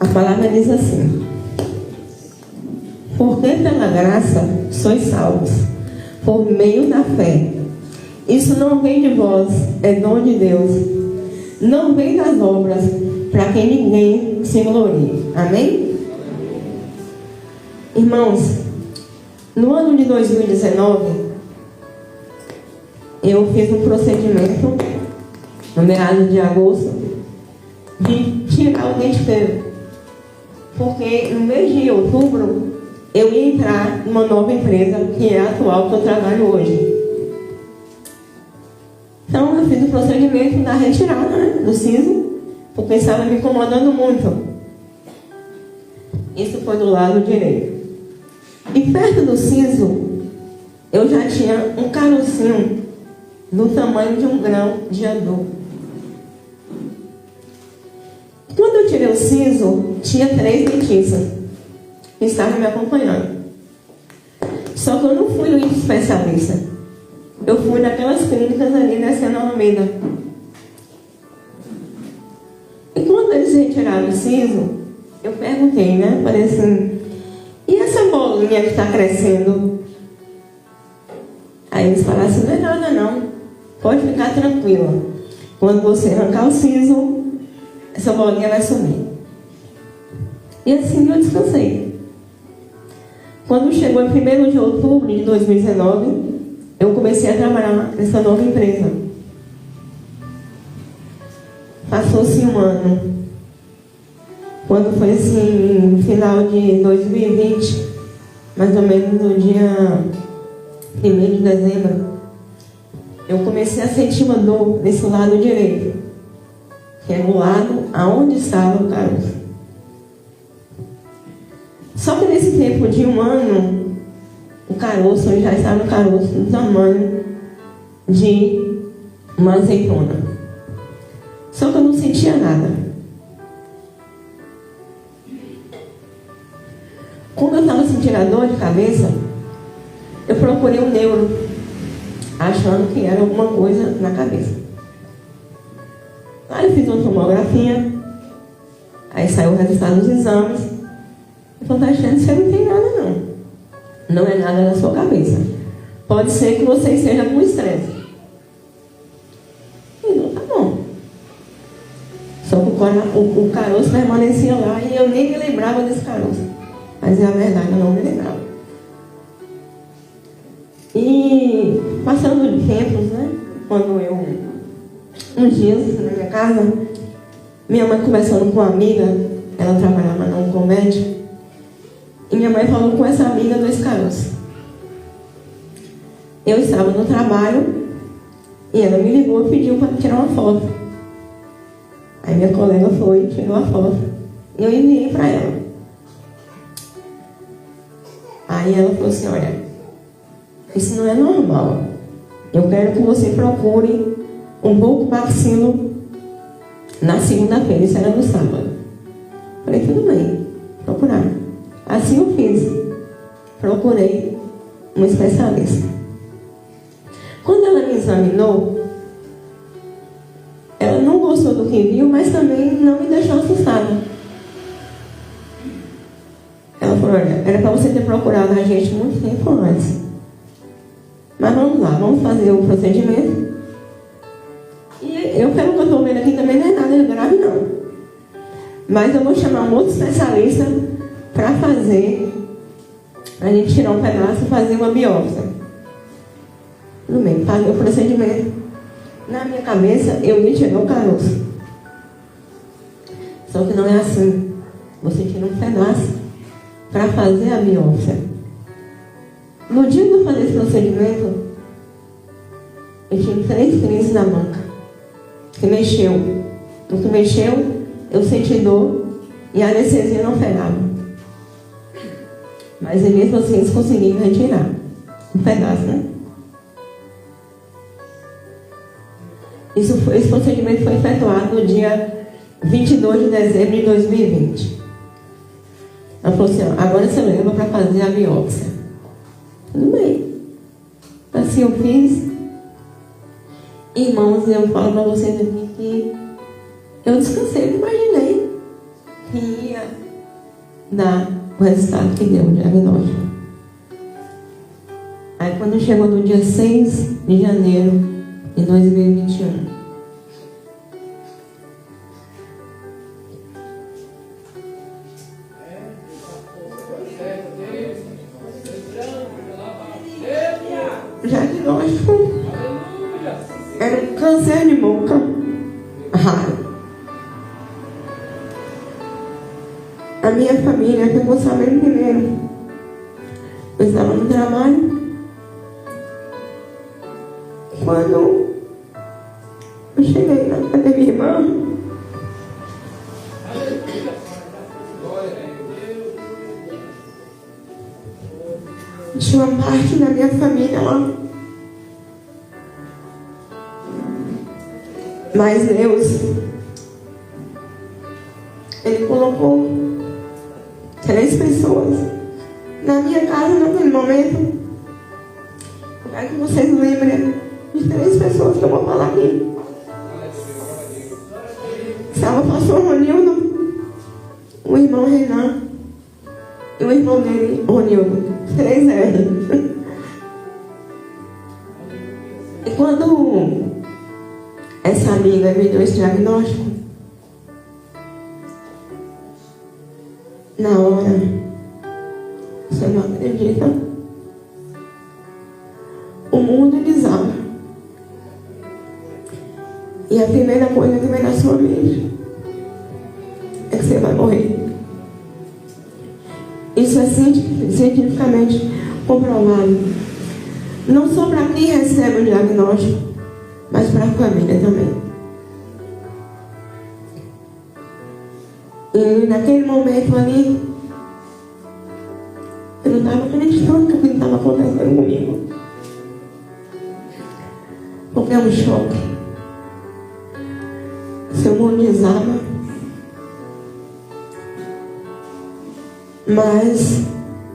A palavra diz assim: porque pela graça sois salvos, por meio da fé. Isso não vem de vós, é dom de Deus. Não vem das obras, para que ninguém se glorie. Amém? Irmãos, no ano de 2019, eu fiz um procedimento, no meados de agosto, de tirar o dente feio. Porque no mês de outubro, eu ia entrar numa nova empresa, que é a atual que eu trabalho hoje. Então, eu fiz o procedimento da retirada, né, do siso, porque estava me incomodando muito. Isso foi do lado direito. E perto do siso, eu já tinha um carocinho do tamanho de um grão de andu. Quando eu tirei o siso, tinha 3 dentistas que estavam me acompanhando. Só que eu não fui no especialista. Eu fui naquelas clínicas ali descendo a Alameda. E quando eles retiraram o siso, eu perguntei, né? Falei assim: e essa bolinha que está crescendo? Aí eles falaram assim: não é nada não. Pode ficar tranquila. Quando você arrancar o siso, essa bolinha vai sumir. E assim eu descansei. Quando chegou em 1º de outubro de 2019, eu comecei a trabalhar nessa nova empresa. Passou-se um ano. Quando foi assim, no final de 2020, mais ou menos no dia 1º de dezembro, eu comecei a sentir uma dor nesse lado direito, que é o lado aonde estava o caroço. Só que nesse tempo de um ano, o caroço, eu já estava no caroço do tamanho de uma azeitona. Só que eu não sentia nada. Como eu estava sentindo a dor de cabeça, eu procurei um neuro, achando que era alguma coisa na cabeça. Aí eu fiz uma tomografia, aí saiu o resultado dos exames. Eu falei: Tatiana, você não tem nada não. Não é nada na sua cabeça. Pode ser que você esteja com estresse. E não, tá bom. Só que o caroço permanecia lá e eu nem me lembrava desse caroço. Mas é a verdade, eu não me lembrava. E passando de tempos, né? Quando eu, uns dias na minha casa, minha mãe conversando com uma amiga, ela trabalhava na Oncomed, e minha mãe falou com essa amiga do caroços. Eu estava no trabalho e ela me ligou e pediu para tirar uma foto. Aí minha colega foi e tirou a foto. E eu enviei para ela. Aí ela falou assim: olha, isso não é normal. Eu quero que você procure um bucopaxilo na segunda-feira. Isso era no sábado. Falei: tudo bem, procurar. Assim eu fiz. Procurei um especialista. Quando ela me examinou, ela não gostou do que viu, mas também não me deixou assustada. Ela falou: olha, era para você ter procurado a gente muito tempo antes. Mas vamos lá, vamos fazer o procedimento. E eu, pelo que eu estou vendo aqui, também não é nada grave não. Mas eu vou chamar um outro especialista para fazer, a gente tirar um pedaço e fazer uma biópsia. Tudo bem, fazer o procedimento. Na minha cabeça, eu ia tirar o caroço. Só que não é assim. Você tira um pedaço para fazer a biópsia. No dia que eu fazer esse procedimento, eu tive 3 crises na banca. Que mexeu. No que mexeu, eu senti dor e a anestesia não pegava. Mas mesmo assim eles conseguiram retirar um pedaço, né? Esse procedimento foi efetuado no dia 22 de dezembro de 2020. Ela falou assim: ó, agora você leva para fazer a biópsia. Tudo bem. Assim eu fiz. Irmãos, eu falo para vocês aqui que eu descansei, não imaginei que ia dar o resultado que deu, o diagnóstico. Aí quando chegou no dia 6 de janeiro de 2021, o diagnóstico era um câncer de boca raro. A minha família ficou sabendo primeiro. Eu estava no trabalho. Quando eu cheguei na casa da minha irmã, tinha uma parte da minha família lá. Mas Deus, Ele colocou 3 pessoas na minha casa naquele momento. Eu quero que vocês lembrem de 3 pessoas que eu vou falar aqui. Estava o pastor Ronildo, o irmão Renan e o irmão dele, Ronildo. 3 R. E quando essa amiga me deu esse diagnóstico, na hora, você não acredita, o mundo desaba. E a primeira coisa que vem na sua mente é que você vai morrer. Isso é cientificamente comprovado. Não só para quem recebe o diagnóstico, mas para a família também. E naquele momento ali, eu não estava acreditando que aquilo estava acontecendo comigo. Porque é um choque. Seu mundo desaba. Mas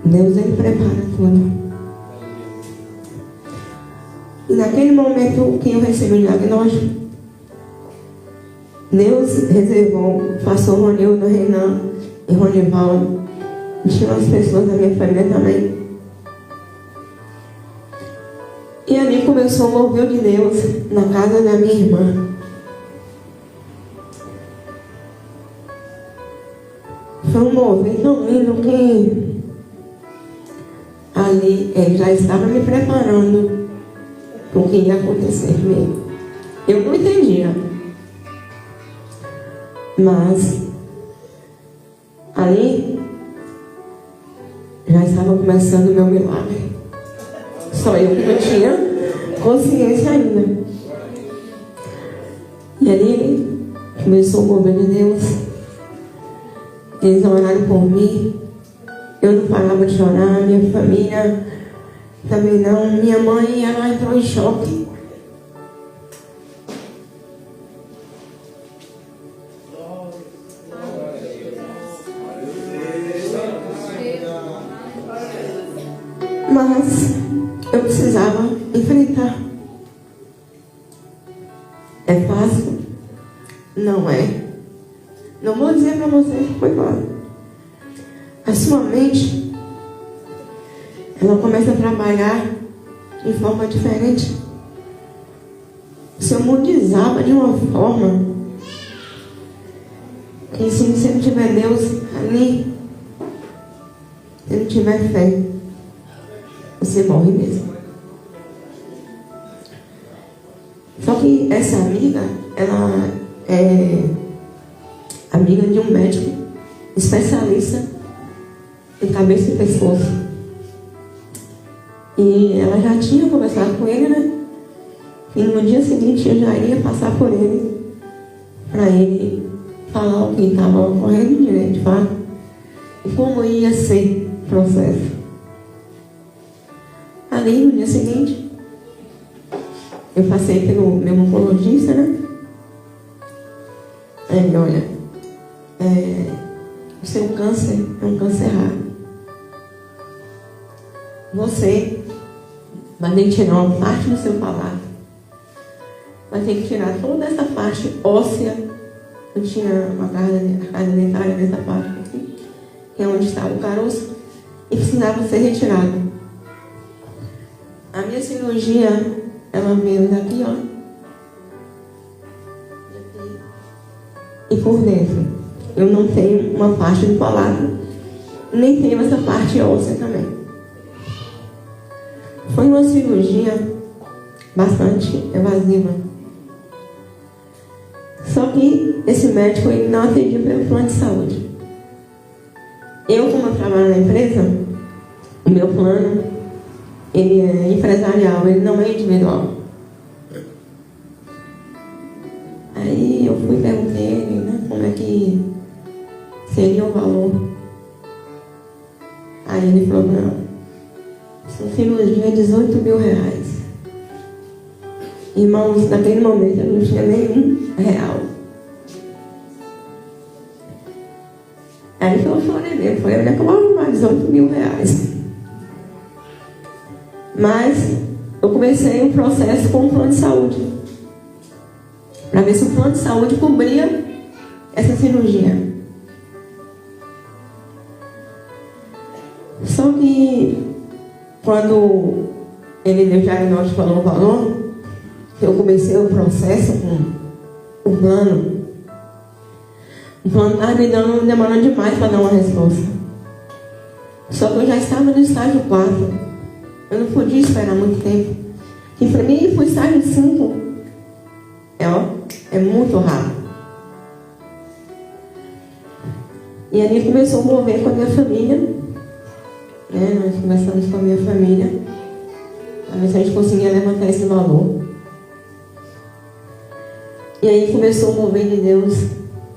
Deus, Ele prepara tudo. E naquele momento que eu recebi o diagnóstico, Deus reservou o pastor Ronildo, Renan e Ronivaldo. E tinha umas pessoas da minha família também. E ali começou o mover de Deus na casa da minha irmã. Foi um mover tão lindo que ali ele já estava me preparando para o que ia acontecer comigo. Eu não entendia. Mas ali já estava começando o meu milagre. Só eu que não tinha consciência ainda. E ali começou o mover de Deus. Eles oraram por mim. Eu não parava de chorar. Minha família também não. Minha mãe, ela entrou em choque. Mas eu precisava enfrentar. É fácil? Não é. Não vou dizer para você que foi fácil. A sua mente, ela começa a trabalhar de forma diferente. O seu mundo desaba de uma forma que se você não tiver Deus ali, se não tiver fé, você morre mesmo. Só que essa amiga, ela é amiga de um médico especialista em cabeça e pescoço. E ela já tinha conversado com ele, né? E no dia seguinte eu já iria passar por ele para ele falar o que estava ocorrendo direito de fato e como ia ser o processo. Ali no dia seguinte eu passei pelo meu oncologista, né? Ele, olha, o seu câncer é um câncer raro. Você vai ter que tirar uma parte do seu palato. Vai ter que tirar toda essa parte óssea eu tinha uma carga dentária nessa parte aqui, que é onde estava o caroço, e precisava ser retirado. A minha cirurgia, ela veio daqui, ó, e por dentro. Eu não tenho uma parte do palato, nem tenho essa parte óssea também. Foi uma cirurgia bastante evasiva. Só que esse médico ele não atendia pelo plano de saúde. Eu, como eu trabalho na empresa, o meu plano ele é empresarial, ele não é individual. Aí eu fui perguntar ele, né, como é que seria o valor. Aí ele falou, não, essa cirurgia é 18 mil reais. Irmãos, naquele momento eu não tinha nenhum real. Aí eu chorei mesmo, foi a minha que eu vou arrumar 18 mil reais. Mas eu comecei um processo com o plano de saúde, para ver se o plano de saúde cobria essa cirurgia. Só que quando ele deu o diagnóstico e falou o valor, eu comecei o processo com o plano. O plano estava me demorando demais para dar uma resposta. Só que eu já estava no estágio 4. Eu não podia esperar muito tempo. E para mim, ir para o estágio 5 é muito rápido. E ali começou a mover com a minha família. Né? Nós conversamos com a minha família para ver se a gente conseguia levantar esse valor. E aí começou o mover de Deus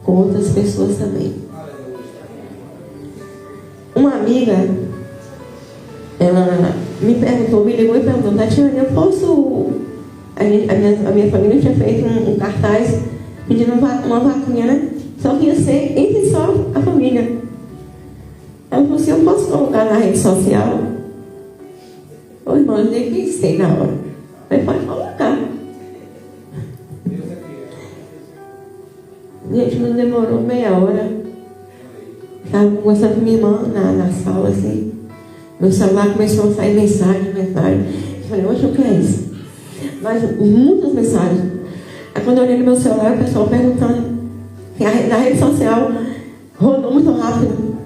com outras pessoas também. Uma amiga, ela me perguntou, me ligou e perguntou, Tatiana, eu posso... A minha família tinha feito um cartaz pedindo uma vaquinha, né? Só que ia ser entre só a família. Ela falou assim, eu posso colocar na rede social? Ô irmão, eu nem pensei na hora. Mas pode colocar. Gente, não demorou meia hora. Estava conversando com minha irmã na sala, assim. Meu celular começou a sair mensagem. Eu falei, oxe, o que é isso? Mas muitas mensagens. Aí quando eu olhei no meu celular, o pessoal perguntando. Na rede social rodou muito rápido.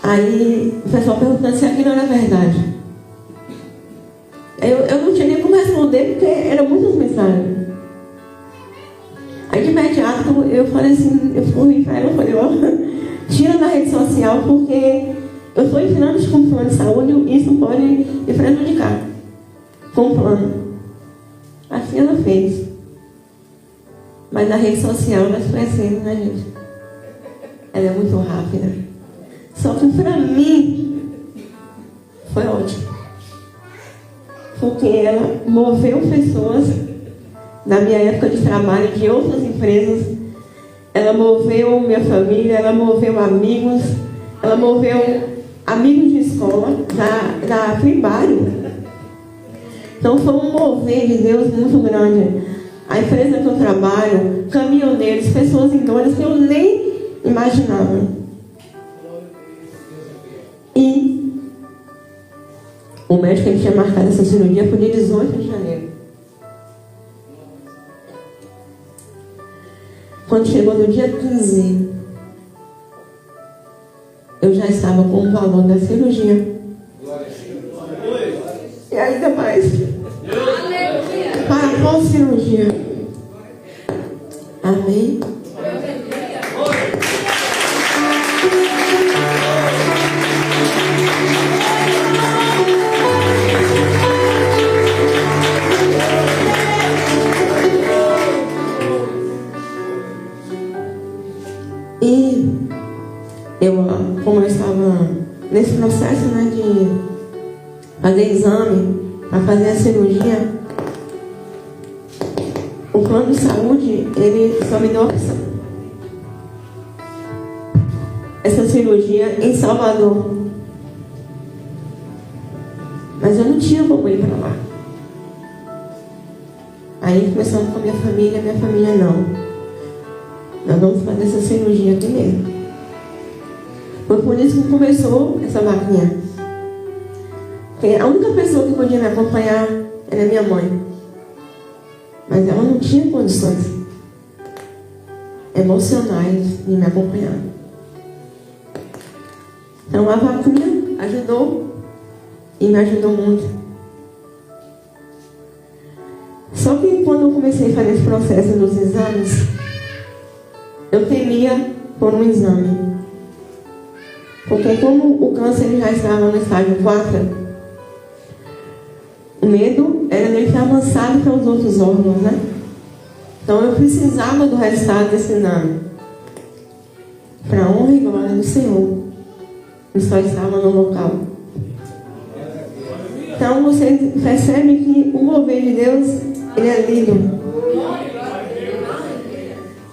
Aí o pessoal perguntando se aquilo era verdade. Eu não tinha nem como responder, porque eram muitas mensagens. Aí de imediato eu falei assim, eu fui para ela e falei, ó, tira da rede social, porque eu estou ensinando com um plano de saúde e isso pode me prejudicar com o plano. Assim ela fez. Mas na rede social nós conhecemos, né, gente? Ela é muito rápida. Só que para mim foi ótimo. Porque ela moveu pessoas na minha época de trabalho de outras empresas. Ela moveu minha família, ela moveu amigos, ela moveu amigos de escola, da primário. Então foi um mover de Deus muito grande. A empresa que eu trabalho, caminhoneiros, pessoas idôneas que eu nem imaginava. E o médico ele tinha marcado essa cirurgia para o dia 18 de janeiro. Quando chegou no dia 15, eu já estava com o valor da cirurgia. E ainda mais para a pós-cirurgia. Amém? E como eu estava nesse processo, né, de fazer exame para fazer a cirurgia, o plano de saúde ele só me deu a opção. Essa cirurgia em Salvador. Mas eu não tinha como ir para lá. Aí começamos com a minha família não. nós vamos fazer essa cirurgia aqui mesmo. Foi por isso que começou essa vaquinha. Porque a única pessoa que podia me acompanhar era minha mãe. Mas ela não tinha condições emocionais de me acompanhar. Então a vaquinha ajudou e me ajudou muito. Só que quando eu comecei a fazer esse processo dos exames, eu temia por um exame. Porque como o câncer já estava no estágio 4, o medo era dele ter avançado para os outros órgãos, né? Então eu precisava do resultado desse exame. Para a honra e glória do Senhor. Eu só estava no local. Então você percebe que o mover de Deus, ele é lindo.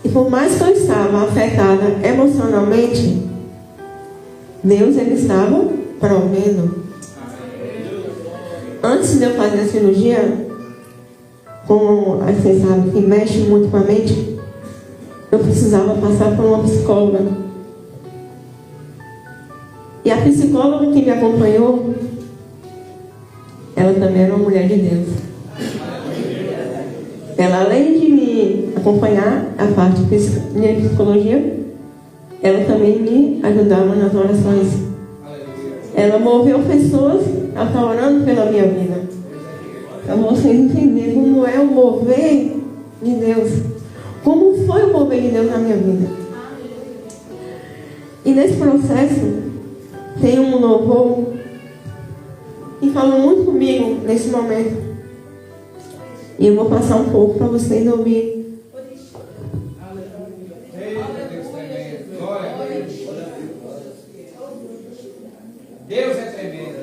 E por mais que eu estava afetada emocionalmente, Deus, ele estava provendo. Antes de eu fazer a cirurgia, como vocês sabem que mexe muito com a mente, eu precisava passar por uma psicóloga. E a psicóloga que me acompanhou, ela também era uma mulher de Deus. Ela, além de me acompanhar a parte de psicologia, ela também me ajudava nas orações. Ela moveu pessoas a estar orando pela minha vida. Para vocês entenderem como é o mover de Deus. Como foi o mover de Deus na minha vida. E nesse processo, tem um louvor que falou muito comigo nesse momento. E eu vou passar um pouco para vocês ouvirem. Deus é tremendo.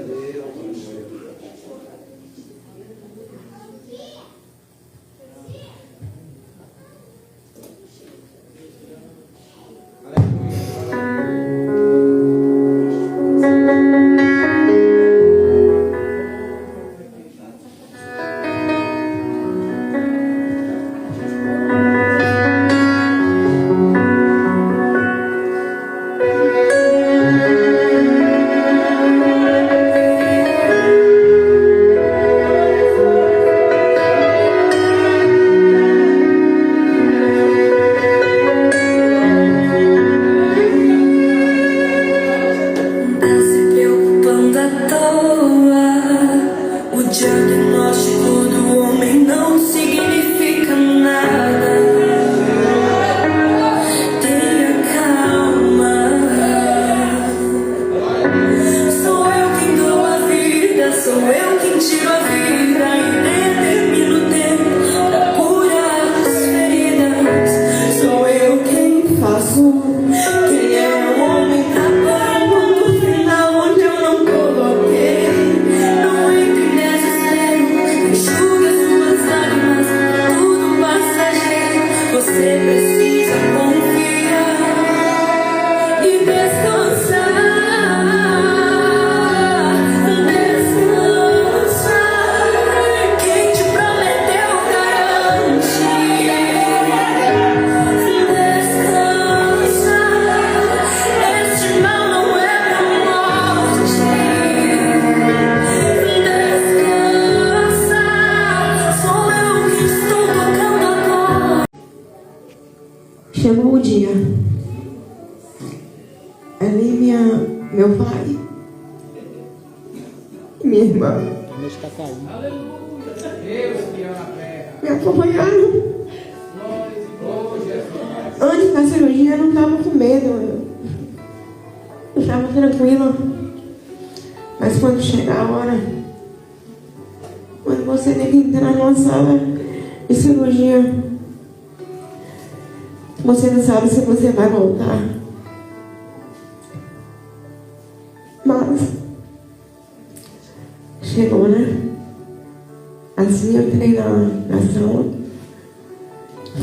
Chegou o dia. Ali meu pai e minha irmã me acompanharam. Antes da cirurgia eu não estava com medo. Eu estava tranquila. Mas quando chegar a hora, quando você tem que entrar numa sala de cirurgia, você não sabe se você vai voltar. Mas chegou, né? Assim eu entrei na sala.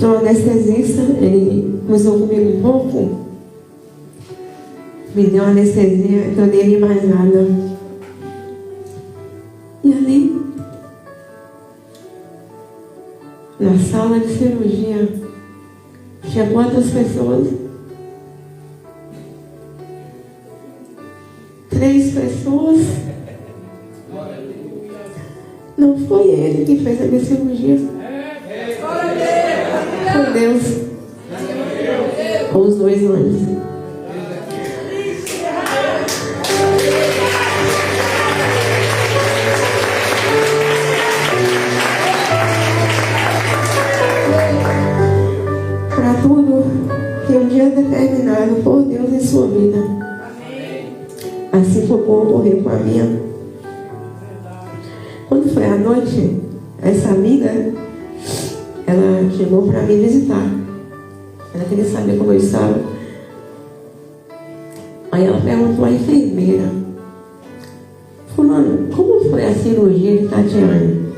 O anestesista, ele começou comigo um pouco. Me deu anestesia, então eu nem vi mais nada. E ali, na sala de cirurgia, Tinha quantas pessoas? 3 pessoas. Não foi ele que fez a minha cirurgia. Foi Deus. Com os 2 anos. Para tudo que um dia é determinado por Deus em sua vida. Assim foi como ocorreu com a minha. Quando foi à noite, essa amiga, ela chegou para me visitar. Ela queria saber como eu estava. Aí ela perguntou à enfermeira: Fulano, como foi a cirurgia de Tatiane?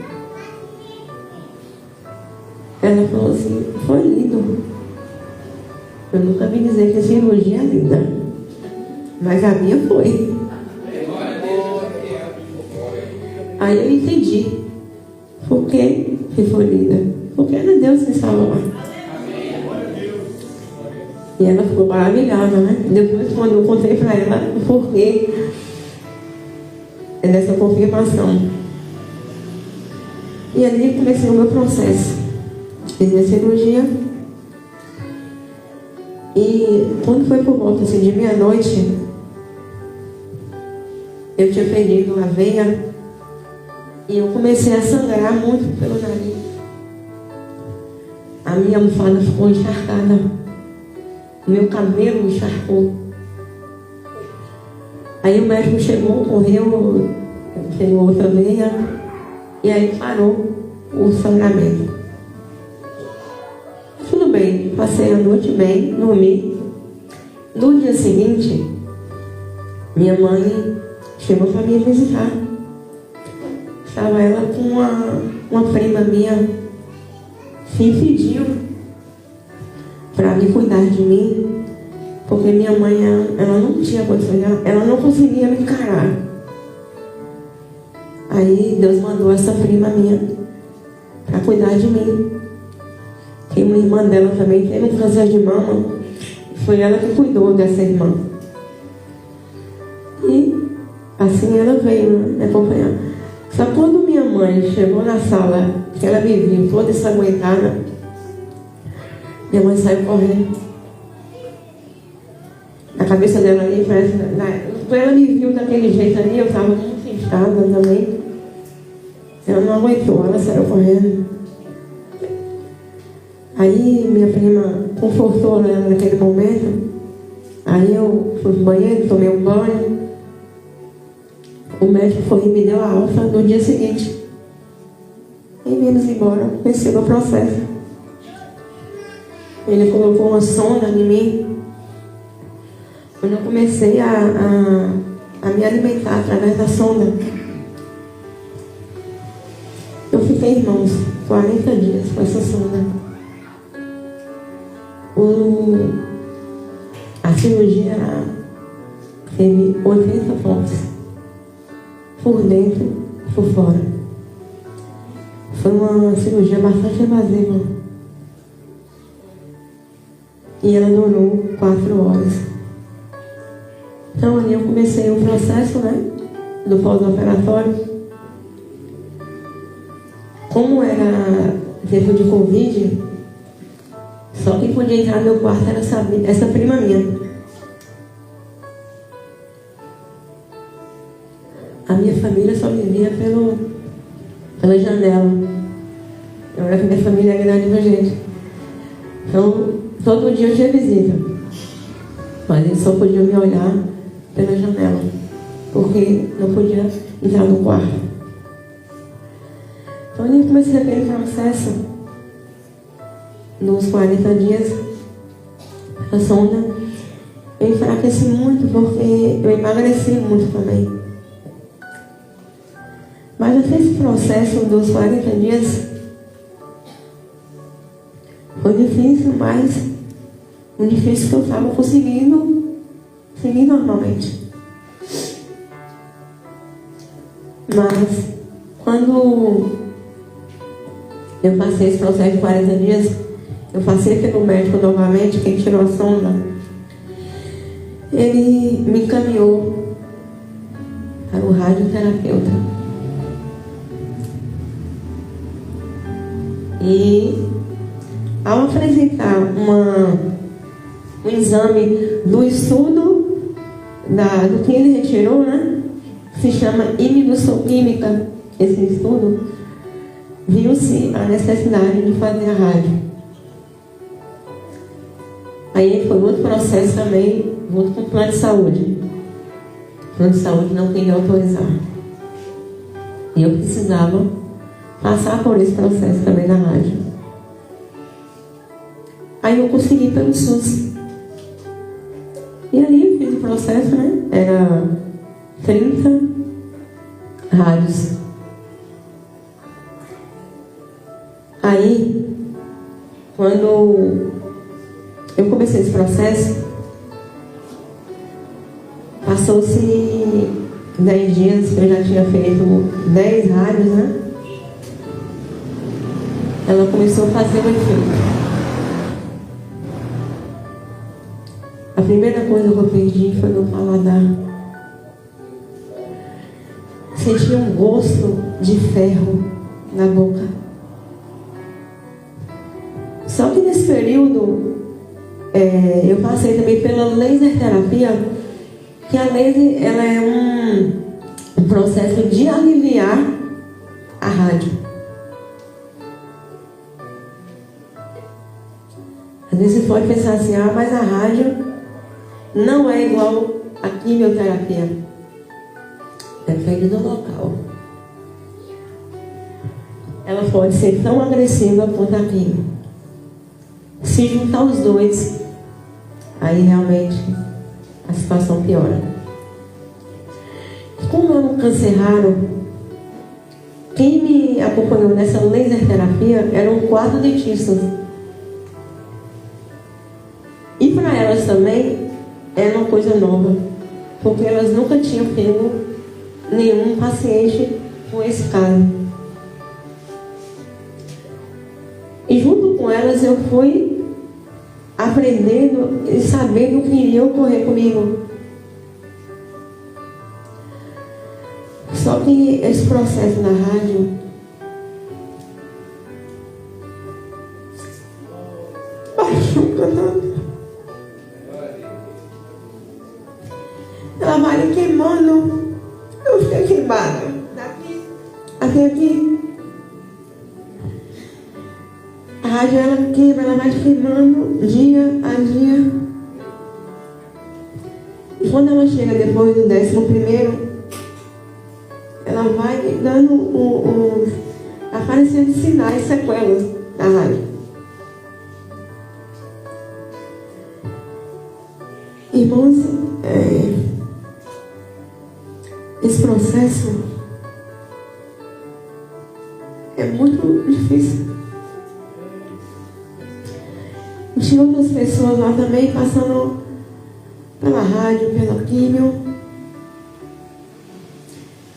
Ela falou assim: foi lindo. Eu nunca vi dizer que a cirurgia é linda, mas a minha foi. Aí eu entendi por que foi linda. Porque era Deus que estava lá. E ela ficou maravilhada, né? Depois, quando eu contei para ela o porquê dessa confirmação. E ali comecei o meu processo. Fiz minha cirurgia. E quando foi por volta assim, de meia-noite, eu tinha perdido a veia e eu comecei a sangrar muito pelo nariz. A minha almofada ficou encharcada. O meu cabelo encharcou. Aí o médico chegou, correu, pegou outra veia e aí parou o sangramento. Tudo bem, passei a noite bem, dormi. No dia seguinte, minha mãe chegou para me visitar. Estava ela com uma prima minha, se pediu para me cuidar de mim, porque minha mãe, ela não tinha condições, ela não conseguia me encarar. Aí Deus mandou essa prima minha para cuidar de mim. Tem uma irmã dela também, teve um câncer de mama, foi ela que cuidou dessa irmã. E assim ela veio me acompanhar. Só quando minha mãe chegou na sala, que ela me viu toda ensanguentada, minha mãe saiu correndo. A cabeça dela ali, parece... Quando ela me viu daquele jeito ali, eu estava muito inchada também. Ela não aguentou, ela saiu correndo. Aí minha prima confortou ela naquele momento. Aí eu fui no banheiro, tomei um banho. O médico foi e me deu a alta no dia seguinte. E viemos embora, comecei o processo. Ele colocou uma sonda em mim. Quando eu comecei a me alimentar através da sonda, eu fiquei, irmãos, 40 dias com essa sonda. A cirurgia teve 80 pontos, por dentro e por fora. Foi uma cirurgia bastante invasiva. E ela durou 4 horas. Então ali eu comecei o processo, né, do pós-operatório. Como era tempo de Covid, só quem podia entrar no meu quarto era essa prima minha. A minha família só me via pela janela. Eu era que minha família é grande, minha gente. Então, todo dia eu tinha visita. Mas eles só podiam me olhar pela janela, porque não podia entrar no quarto. Então, eu comecei aquele processo. Nos 40 dias, a sonda, eu enfraqueci muito, porque eu emagreci muito também. Mas até esse processo dos 40 dias foi difícil, mas o difícil que eu estava conseguindo seguir normalmente. Mas quando eu passei esse processo de 40 dias, eu passei pelo médico novamente, quem tirou a sonda, ele me encaminhou para o radioterapeuta. E ao apresentar um exame do estudo do que ele retirou, né? Se chama imunossoquímica, esse estudo, viu-se a necessidade de fazer a rádio. Aí foi outro processo também, junto com o plano de saúde. O plano de saúde não queria autorizar. E eu precisava passar por esse processo também na rádio. Aí eu consegui pelo SUS. E aí eu fiz o processo, né? Era 30 rádios. Aí, quando eu comecei esse processo, passou-se 10 dias que eu já tinha feito 10 rádios, né? Ela começou a fazer o efeito. A primeira coisa que eu perdi foi no paladar. Senti um gosto de ferro na boca. Só que nesse período, eu passei também pela laser terapia, que a laser ela é um processo de aliviar a rádio. Às vezes você pode pensar assim, mas a rádio não é igual a quimioterapia. Depende do local. Ela pode ser tão agressiva quanto a quimio. Se juntar os dois, aí realmente a situação piora. Como é um câncer raro, quem me acompanhou nessa laser terapia eram 4 dentistas. E para elas também era uma coisa nova, porque elas nunca tinham pego nenhum paciente com esse caso. E junto com elas eu fui aprendendo e sabendo o que iria ocorrer comigo. Só que esse processo na rádio machuca tanto. Ela vai me queimando. Eu fiquei queimada. Daqui até aqui. A rádio ela queima, ela vai queimando dia a dia. E quando ela chega depois do 11º, ela vai dando aparecendo sinais, sequelas da rádio. Irmãos, esse processo é muito difícil. Tinha outras pessoas lá também passando pela rádio, pela químio.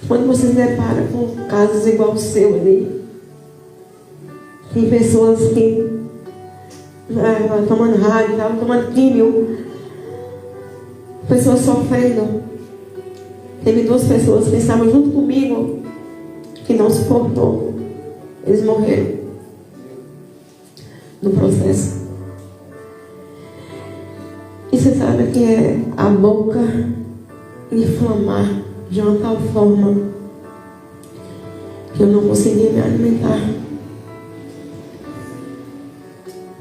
Quando você se depara com casos igual o seu ali, tem pessoas que estavam tomando rádio, estavam tomando químio, pessoas sofrendo. Teve 2 pessoas que estavam junto comigo que não suportou. Eles morreram no processo. E você sabe que é a boca inflamar de uma tal forma que eu não conseguia me alimentar.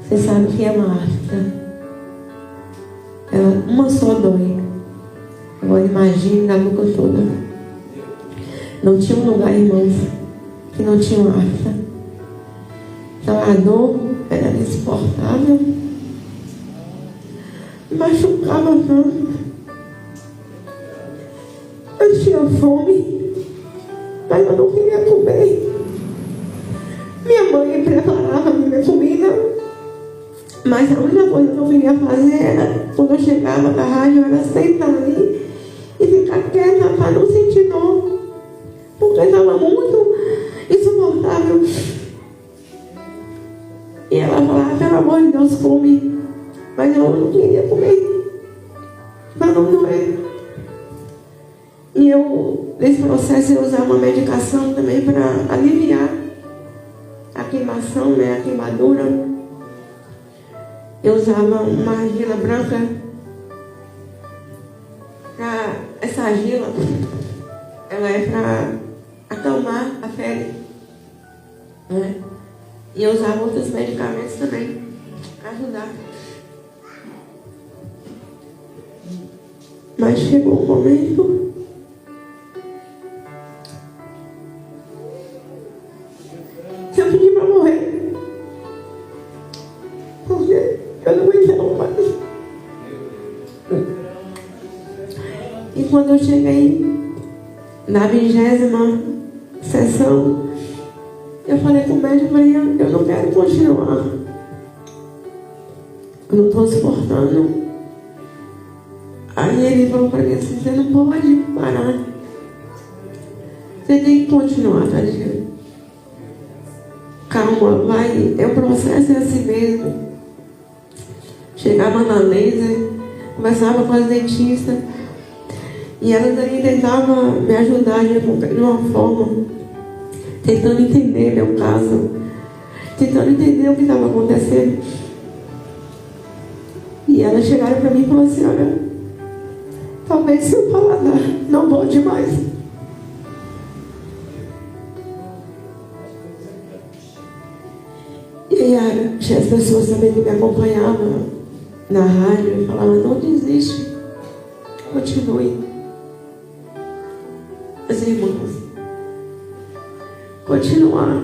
Você sabe que é uma afta. Uma só dói. Agora imagine na boca toda. Não tinha um lugar, irmãos, que não tinha uma afta. Então a dor era insuportável. Machucava tanto. Eu tinha fome, mas eu não queria comer. Minha mãe preparava a minha comida, mas a única coisa que eu queria fazer era, quando eu chegava na rádio, era sentar ali e ficar quieta para não sentir dor, porque estava muito insuportável. E ela falava, pelo amor de Deus, come. Mas eu não queria comer, para não doer. E eu, nesse processo, eu usava uma medicação também para aliviar a queimação, né, a queimadura. Eu usava uma argila branca. Essa argila, ela é para acalmar a pele, né? E eu usava outros medicamentos também para ajudar. Mas chegou um momento que eu pedi para morrer, porque eu não aguentava mais. E quando eu cheguei na 20ª sessão, eu falei com o médico, falei, eu não quero continuar. Eu não estou suportando. Aí ele falou para mim assim, você não pode parar. Você tem que continuar, Tadinha. Calma, vai. É um processo assim mesmo. Chegava na laser, conversava com as dentistas. E elas aí tentavam me ajudar de uma forma, tentando entender meu caso, tentando entender o que estava acontecendo. E elas chegaram para mim e falaram assim, olha, talvez seu paladar não volte mais. E aí as pessoas também que me acompanhavam na rádio falavam, não desiste, continue. As irmãs, continuar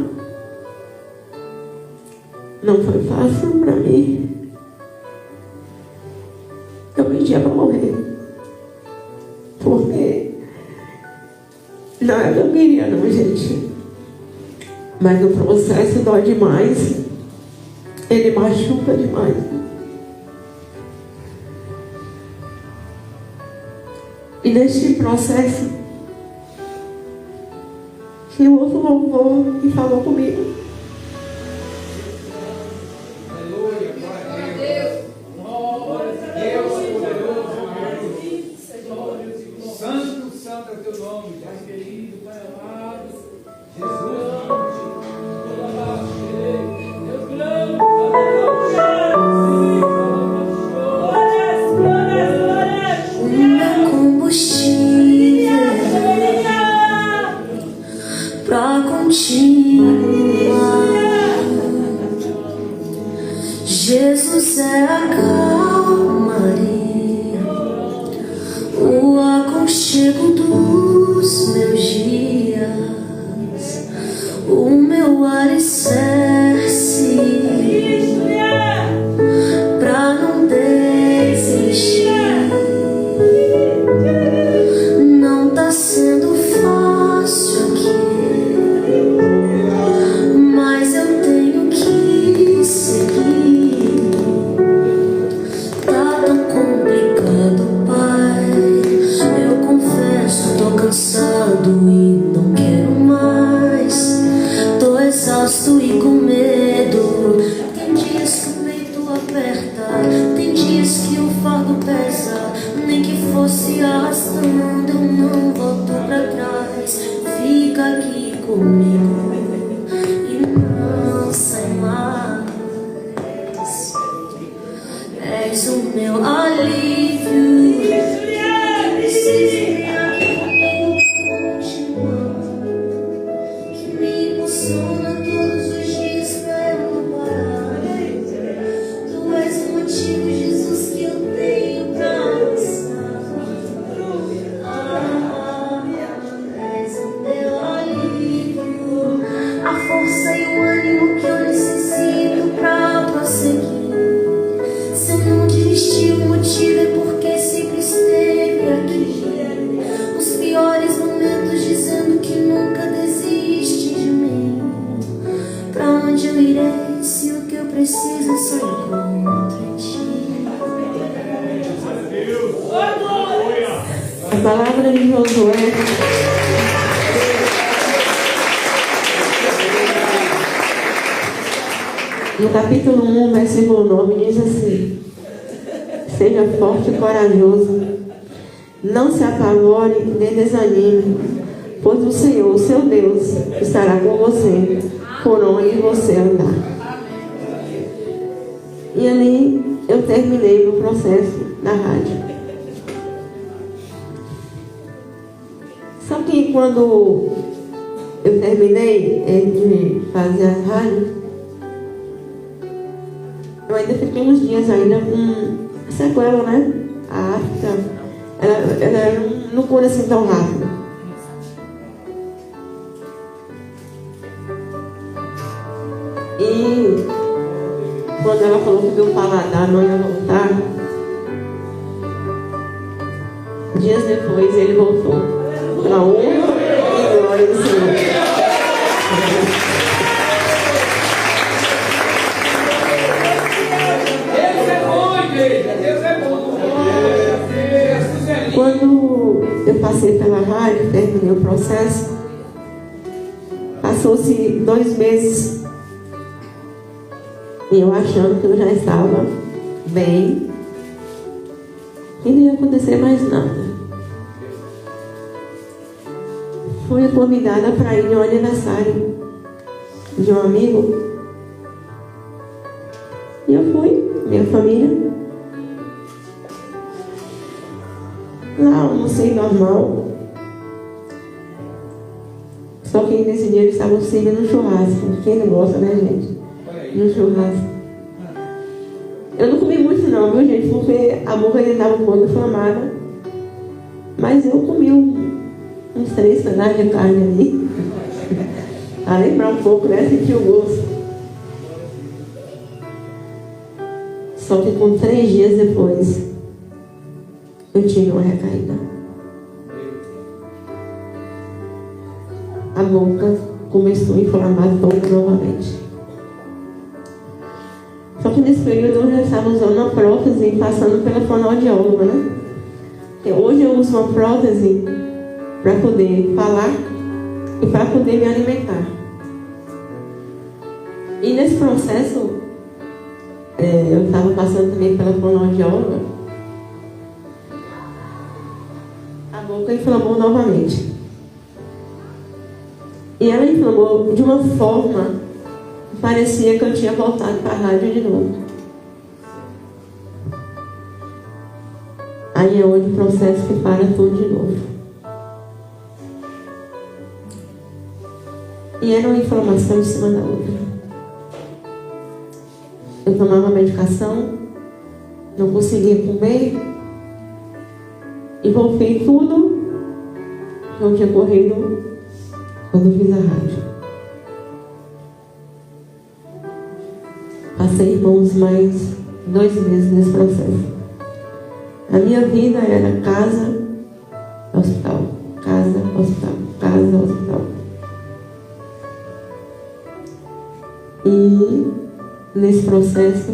não foi fácil para mim. Eu pedia para morrer, porque não é que eu queria não, gente, mas no processo dói demais, ele machuca demais. E neste processo que o outro voltou e falou comigo. Aleluia, glória a Deus. Deus poderoso, santo, santo é o teu nome, Pai querido, Pai amado. Jesus, pra continuar. Jesus é a calmaria, o aconchego dos meus dias, o meu alicerce, pra não desistir. Não tá sendo fácil aqui, mas eu tenho que seguir. Tá tão complicado, Pai. Eu confesso, tô cansado e não quero mais. Tô exausto e com medo. Tem dias que o peito aperta, tem dias que o fardo pesa. Nem que fosse arrastando, eu não volto pra trás. Fica aqui comigo e não sai mais. És o meu alívio. Preciso aqui comigo continuar, que me emociona todos os dias pra eu não parar. Tu és o motivo, Jesus, que eu tenho pra avançar. És o meu alívio, a força e o ânimo que eu necessito pra prosseguir. Se eu não desisti, o motivo é porque sempre esteve aqui. Os piores momentos dizendo que nunca desiste de mim. Pra onde eu irei se o que eu preciso só encontro em ti? A palavra de Josué No capítulo 1, versículo 9, diz assim: seja forte e corajoso, não se apavore nem desanime, pois o Senhor, seu Deus, estará com você, por onde você andar. E ali eu terminei o processo da rádio. Só que quando eu terminei de fazer as rádios, eu ainda fiquei uns dias ainda com sequela, né? A África, ela não cura assim tão rápido. E quando ela falou que o meu paladar não ia voltar, dias depois ele voltou. Para a honra e glória do Senhor. Deus é bom, igreja. Deus é bom. Quando eu passei pela rádio, terminei o processo, passou-se 2 meses e eu achando que eu já estava bem e não ia acontecer mais nada. Fui convidada para ir ao aniversário de um amigo. E eu fui, minha família. Lá almocei normal. Só que nesse dia eles estavam servindo um churrasco. Quem não gosta, né, gente? No churrasco. Eu não comi muito não, viu, gente? Porque a boca ainda estava um pouco inflamada. Mas eu comi uns 3 pedaços de carne ali. A lembrar um pouco, né? Sentir o gosto. Só que com 3 dias depois, eu tive uma recaída. A boca começou a inflamar toda novamente. Só que nesse período eu já estava usando uma prótese e passando pela fonoaudióloga, né? Hoje eu uso uma prótese para poder falar e para poder me alimentar. E nesse processo, eu estava passando também pela fonoaudióloga. A boca inflamou novamente. E ela inflamou de uma forma que parecia que eu tinha voltado para a rádio de novo. Aí é onde o processo que para tudo de novo. E era uma inflamação em cima da outra. Eu tomava medicação, não conseguia comer, e voltei tudo que eu tinha corrido quando eu fiz a rádio. Passei, irmãos, mais 2 meses nesse processo. A minha vida era casa, hospital, casa, hospital, casa, hospital. E nesse processo,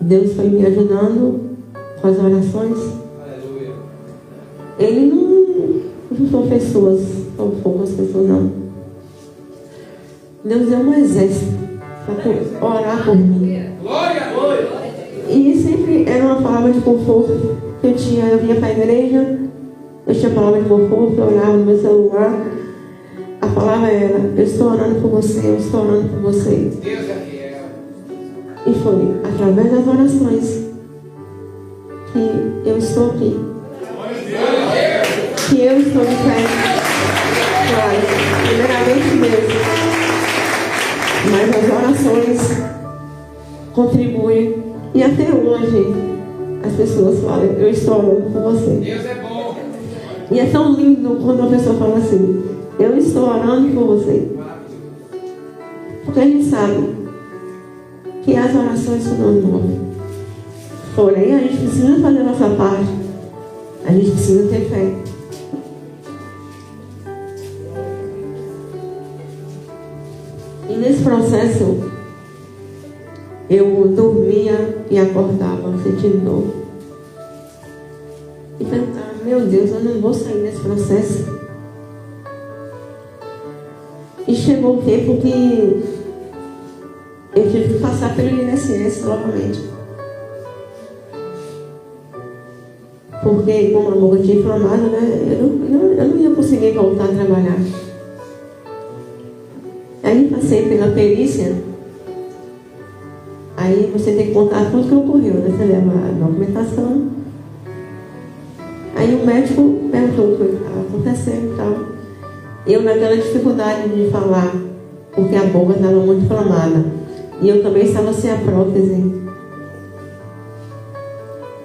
Deus foi me ajudando com as orações. Aleluia. Ele não são pessoas, são poucas pessoas, não. Deus é um exército para orar por mim. Glória, glória. E sempre era uma palavra de conforto que eu tinha. Eu vinha para a igreja, eu tinha palavra de conforto, eu olhava no meu celular. A palavra era: eu estou orando por você, eu estou orando por você. Deus é fiel. E foi através das orações que eu estou aqui. Que eu estou de pé. Claro, primeiramente Deus. Mas as orações contribuem. E até hoje as pessoas falam: eu estou orando por você. Deus é bom. E é tão lindo quando uma pessoa fala assim: eu estou orando por você. Porque a gente sabe que as orações são nome. Porém, a gente precisa fazer a nossa parte. A gente precisa ter fé. E nesse processo, eu dormia e acordava sentindo dor. E pensava: meu Deus, eu não vou sair desse processo. E chegou o tempo que eu tive que passar pelo INSS novamente. Porque como a boca tinha inflamado, né, eu não ia conseguir voltar a trabalhar. Aí passei pela perícia. Aí você tem que contar tudo que ocorreu, né? Você leva a documentação. Aí o médico perguntou o que estava acontecendo e tal. Eu naquela dificuldade de falar, porque a boca estava muito inflamada. E eu também estava sem a prótese.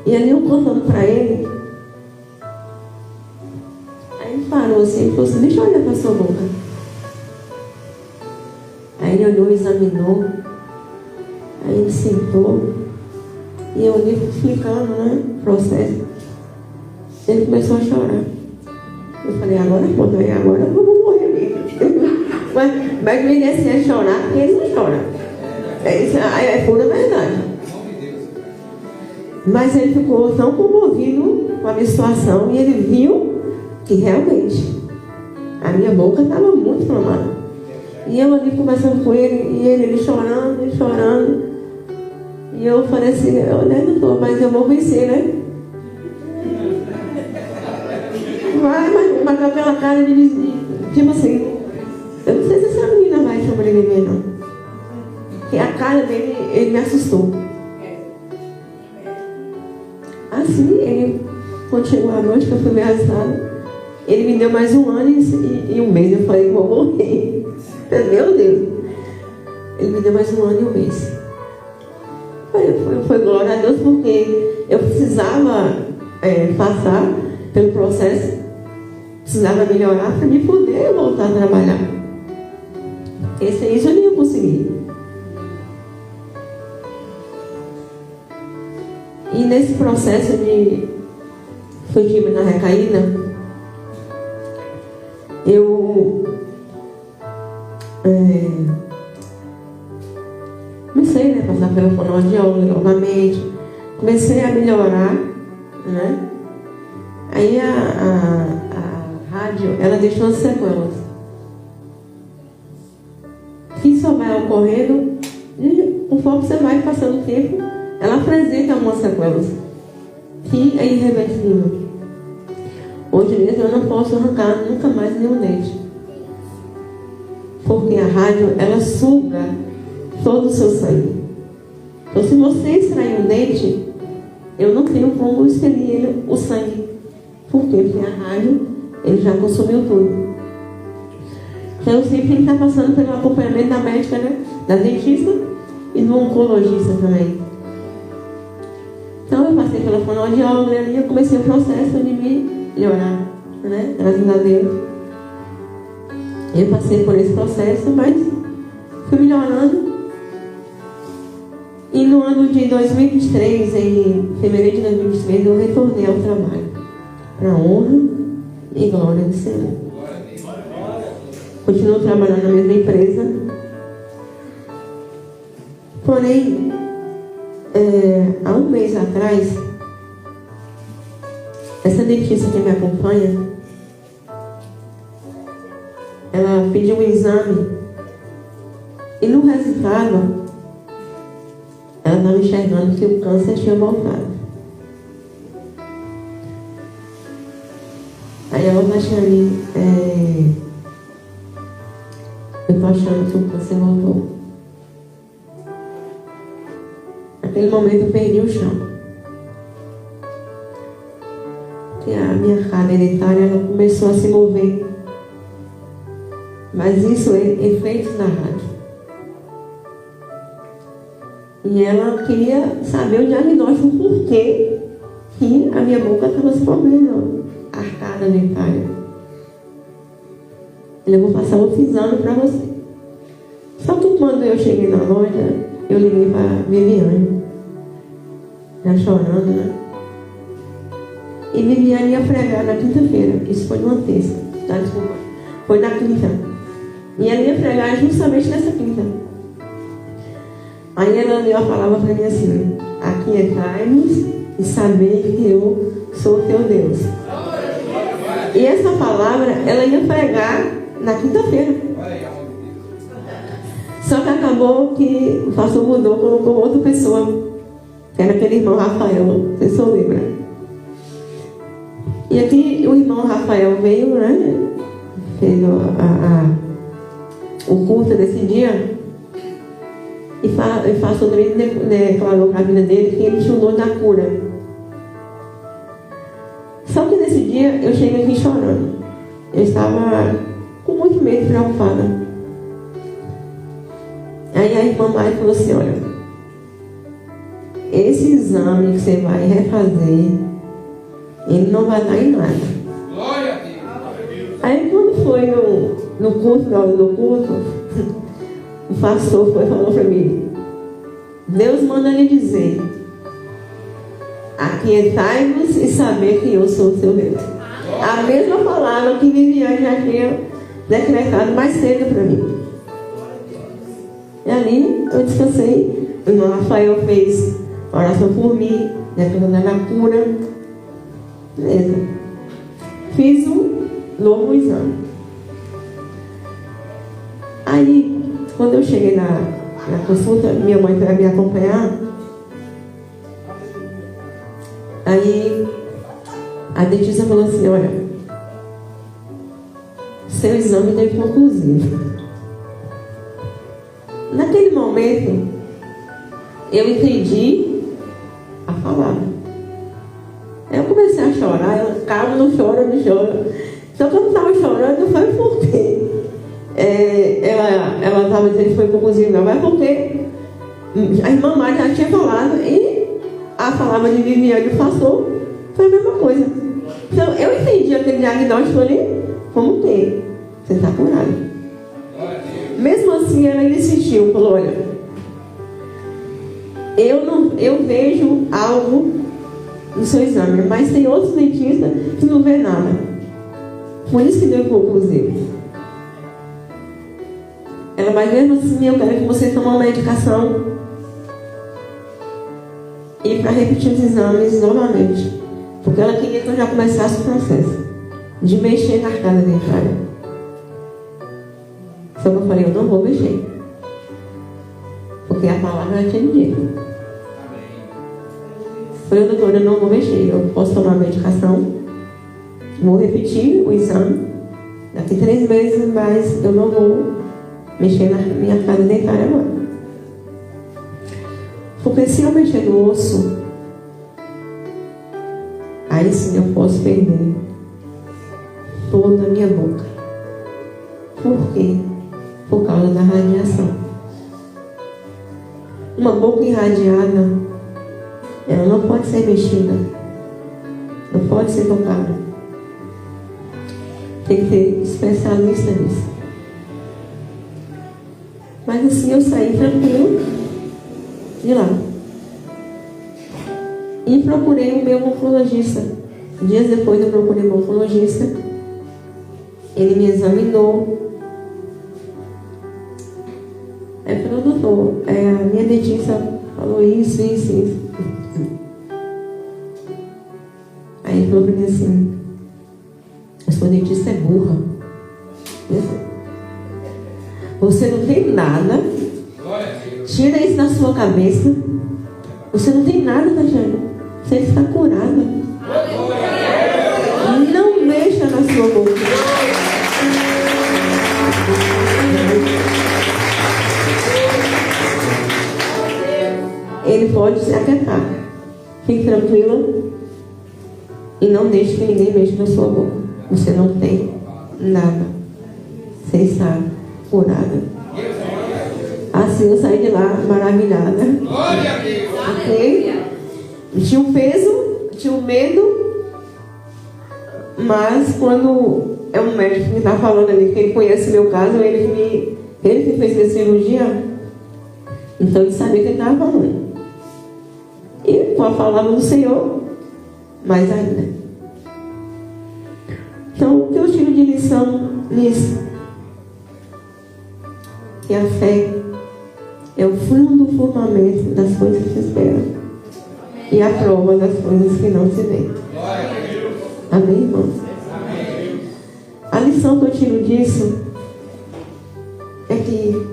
E ali eu contando para ele. Aí ele parou assim e falou assim, deixa eu olhar para sua boca. Aí ele olhou, examinou. Aí ele sentou. E eu ali explicando, né, o processo. Ele começou a chorar. Eu falei, agora eu vou morrer mesmo. Mas me descer a chorar, porque eles não choram. É pura verdade. Mas ele ficou tão comovido com a minha situação e ele viu que realmente a minha boca estava muito inflamada. E eu ali conversando com ele, e ele chorando, e chorando. E eu falei assim, né, doutor, mas eu vou vencer, né? Mas com aquela cara de tipo assim, eu não sei se essa menina vai sobreviver, não. Porque a cara dele, ele me assustou. Assim, ele, quando chegou a noite, que eu fui me arrastado, ele me deu mais 1 ano e 1 mês. Eu falei que vou morrer. Meu Deus. Ele me deu mais 1 ano e 1 mês. Foi glória a Deus, porque eu precisava passar pelo processo, precisava melhorar para me poder voltar a trabalhar. Porque sem isso eu não ia conseguir. E nesse processo foi de na recaída, eu comecei, né, a passar pela fonoaudióloga novamente, comecei a melhorar, né? Aí a rádio, ela deixou as sequelas. Que só vai ocorrendo, e conforme você vai passando o tempo, ela apresenta algumas sequelas que é irreversível. Hoje mesmo eu não posso arrancar nunca mais nenhum dente, porque a rádio, ela suga todo o seu sangue. Então, se você extrair um dente, eu não tenho como expelir o sangue. Por quê? Porque a rádio, ele já consumiu tudo. Então, eu sempre tenho que estar passando pelo acompanhamento da médica, né? Da dentista e do oncologista também. Então, eu passei pela fonoaudióloga e eu comecei o processo de me melhorar, né? Graças a Deus. Eu passei por esse processo, mas fui melhorando. E no ano de 2023, em fevereiro de 2023, eu retornei ao trabalho. Para honra e glória do Senhor. Continuo trabalhando na mesma empresa. Porém, há 1 mês atrás, essa dentista que me acompanha, ela pediu um exame e no resultado ela estava enxergando que o câncer tinha voltado. Aí ela vai achando, eu estou achando que o câncer voltou. Naquele momento eu perdi o chão. Porque a minha cara hereditária, ela começou a se mover. Mas isso é efeitos da rádio. E ela queria saber o diagnóstico, por que a minha boca estava se movendo, a arcada dentária. Eu vou passar outro exame para você. Só que quando eu cheguei na loja, eu liguei para a Viviane, já chorando, né? E Viviane ia pregar na quinta-feira. Isso foi numa terça, tá? Desculpa. Foi na quinta. E ela ia pregar justamente nessa quinta. Aí ela deu a palavra para mim assim: aquietai-nos e saber que eu sou teu Deus. E essa palavra, ela ia pregar na quinta-feira. Só que acabou que o pastor mudou, colocou outra pessoa, que era aquele irmão Rafael, vocês só lembram. E aqui o irmão Rafael veio, né? Fez o culto desse dia. E o pastor também declarou para a vida dele que ele tinha o dom da cura. Só que nesse dia eu cheguei aqui chorando. Eu estava com muito medo e preocupada. Aí a irmã Mari falou assim: olha, esse exame que você vai refazer, ele não vai dar em nada. Glória a Deus. Aí quando foi no culto, na hora do culto, o pastor falou para mim: Deus manda lhe dizer, aquietai-vos e saber que eu sou o seu Deus. A mesma palavra que Viviane já tinha decretado mais cedo para mim. E ali eu descansei. O irmão Rafael fez oração por mim, declarando a cura. Beleza. Fiz um novo exame. Aí, quando eu cheguei na consulta, minha mãe foi me acompanhar. Aí a dentista falou assim: olha, seu exame deu inconclusivo. Naquele momento eu entendi a palavra. Eu comecei a chorar. Ela: calma, não chora, não chora. Só que eu não estava chorando, foi porque ela estava dizendo que foi inconclusivo, não, mas porque a irmã Mari já tinha falado e a palavra de Viviane passou, foi a mesma coisa. Então eu entendi aquele diagnóstico ali como que você está curado. Mesmo assim ela insistiu, falou: olha, eu vejo algo no seu exame, mas tem outros dentistas que não vê nada. Por isso que deu inconclusivo. Ela: mas mesmo assim eu quero que você tome uma medicação e para repetir os exames novamente, porque ela queria que eu já começasse o processo de mexer na arcada dentária. Só que eu falei: eu não vou mexer, porque a palavra já tinha dito. Eu falei: doutora, eu não vou mexer, eu posso tomar a medicação, vou repetir o exame daqui 3 meses, mas eu não vou mexer na minha arcada dentária agora. Porque se eu mexer no osso, aí sim eu posso perder toda a minha boca. Por quê? Por causa da radiação. Uma boca irradiada, ela não pode ser mexida, não pode ser tocada. Tem que ter especialista nisso. Mas assim eu saí tranquilo de lá e procurei o meu oncologista. Dias depois eu procurei o meu oncologista. Ele me examinou. Aí falou: doutor, a minha dentista falou isso. Aí ele falou para mim assim: a sua dentista é burra. Você não tem nada. Tira isso da sua cabeça. Você não tem nada, Tatiana. Você está curada. Não mexa na sua boca. Ele pode se aquietar. Fique tranquila e não deixe que ninguém mexa na sua boca. Você não tem nada. Você está curada. Assim eu saí de lá maravilhada. Porque tinha um peso, tinha um medo, mas quando é um médico que está falando ali, que ele conhece meu caso, ele que fez minha cirurgia, então ele sabia que ele estava falando. E com a palavra do Senhor, mais ainda. Então, o que eu tiro de lição nisso? Que a fé é o fundo do firmamento das coisas que se esperam e a prova das coisas que não se vê. Amém, irmãos? A lição que eu tiro disso é que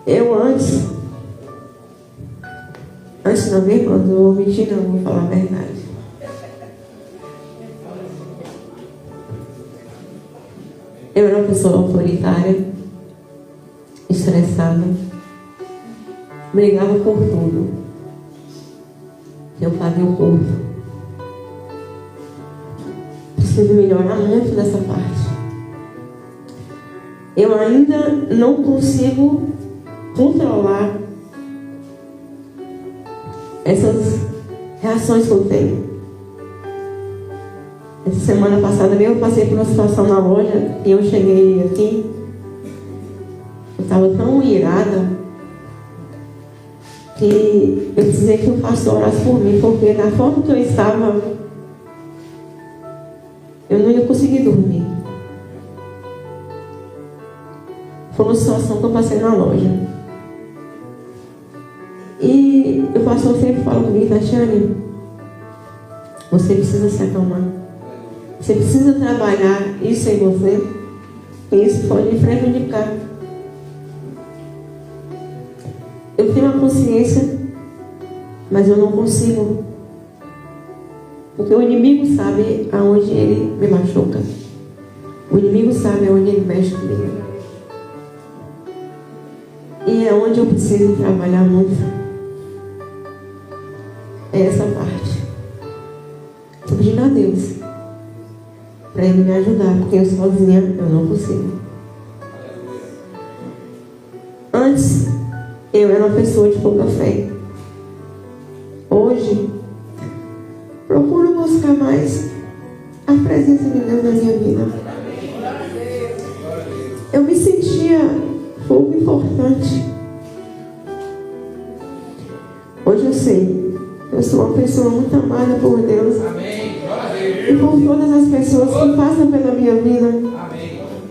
Eu antes não, minha irmã, eu vou mentir não, vou falar a verdade. Eu era uma pessoa autoritária, estressada, brigava por tudo. Eu fazia o curso. Preciso melhorar muito nessa parte. Eu ainda não consigo controlar essas reações que eu tenho. Essa semana passada mesmo eu passei por uma situação na loja e eu cheguei aqui, eu estava tão irada que eu precisei que o pastor orasse por mim, porque da forma que eu estava, eu não ia conseguir dormir. Foi uma situação que eu passei na loja. E o pastor sempre fala comigo: Tatiane, você precisa se acalmar. Você precisa trabalhar isso em você. E isso pode me prejudicar. Eu tenho uma consciência, mas eu não consigo. Porque o inimigo sabe aonde ele me machuca. O inimigo sabe aonde ele mexe comigo. E é onde eu preciso trabalhar muito. É essa parte. Estou pedindo a Deus para Ele me ajudar, porque eu sozinha eu não consigo. Antes eu era uma pessoa de pouca fé. Hoje procuro buscar mais a presença de Deus na minha vida. Eu me sentia pouco importante. Hoje eu sei. Eu sou uma pessoa muito amada por Deus. E por todas as pessoas que passam pela minha vida.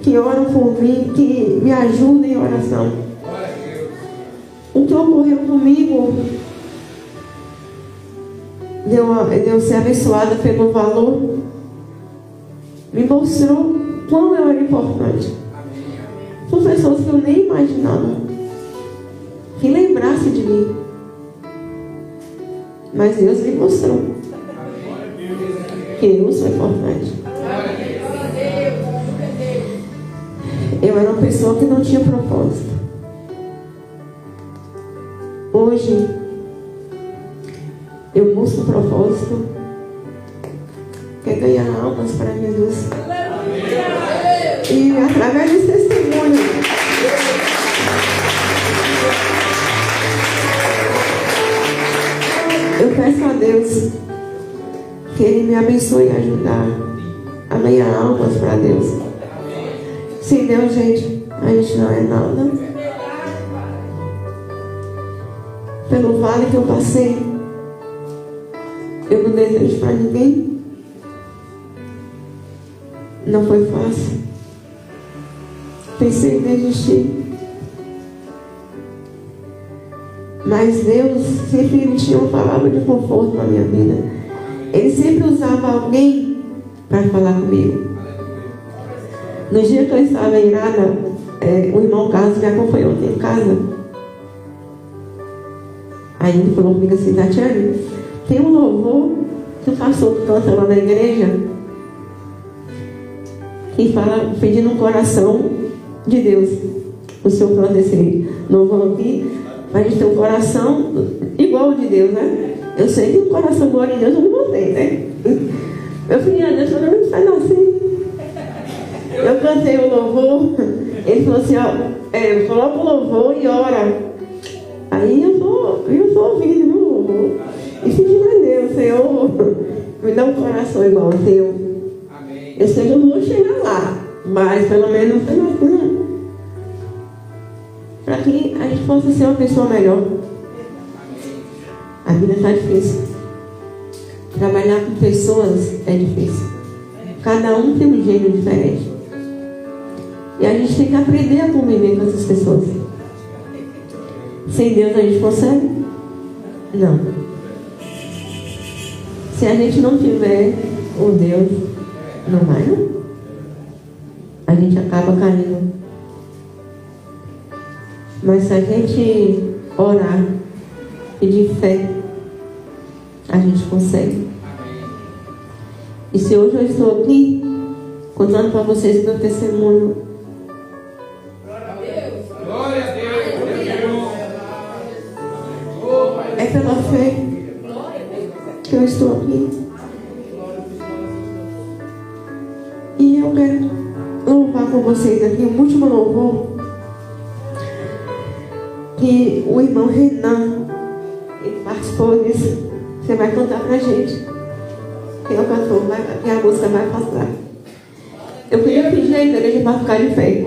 Que oram por mim, que me ajudam em oração. O que ocorreu comigo de eu ser abençoada pelo valor, me mostrou quão eu era importante. São pessoas que eu nem imaginava que lembrassem de mim. Mas Deus me mostrou que eu sou importante. Eu era uma pessoa que não tinha propósito. Hoje eu busco propósito, que é ganhar almas para Jesus. E através desse testemunho, eu peço a Deus que Ele me abençoe e ajudar a ganhar almas para Deus. Sem Deus, gente, a gente não é nada. Pelo vale que eu passei, eu não desejo para ninguém. Não foi fácil. Pensei em desistir. Mas Deus sempre tinha uma palavra de conforto na minha vida. Ele sempre usava alguém para falar comigo. No dia que eu estava irada, o irmão Carlos me acompanhou aqui em casa. Aí ele falou comigo assim: Tatiane, tem um louvor que o pastor canta lá na igreja, que fala pedindo um coração de Deus. O senhor canta esse louvor aqui, mas a gente tem um coração igual ao de Deus, né? Eu sei que o coração igual de Deus eu não tenho, né? Eu pedi a Deus, falou: não faz assim. Eu cantei o louvor, ele falou assim: ó, coloca o louvor e ora. Aí eu tô ouvindo o louvor e pedindo a Deus: Senhor, me dá um coração igual ao teu. Eu sei que eu não vou chegar lá, mas pelo menos para que a gente possa ser uma pessoa melhor. A vida está difícil. Trabalhar com pessoas é difícil. Cada um tem um jeito diferente. E a gente tem que aprender a conviver com essas pessoas. Sem Deus a gente consegue? Não. Se a gente não tiver o Deus, não vai, não. A gente acaba caindo. Mas se a gente orar, pedir fé, a gente consegue. E se hoje eu estou aqui contando para vocês meu testemunho, Glória a Deus. é pela fé que eu estou aqui. E eu quero louvar com vocês aqui um último louvor que o irmão Renan, ele participou disso. Você vai cantar pra gente. Quem é o cantor, e a música vai passar. Eu queria pedir à igreja para ficar de pé.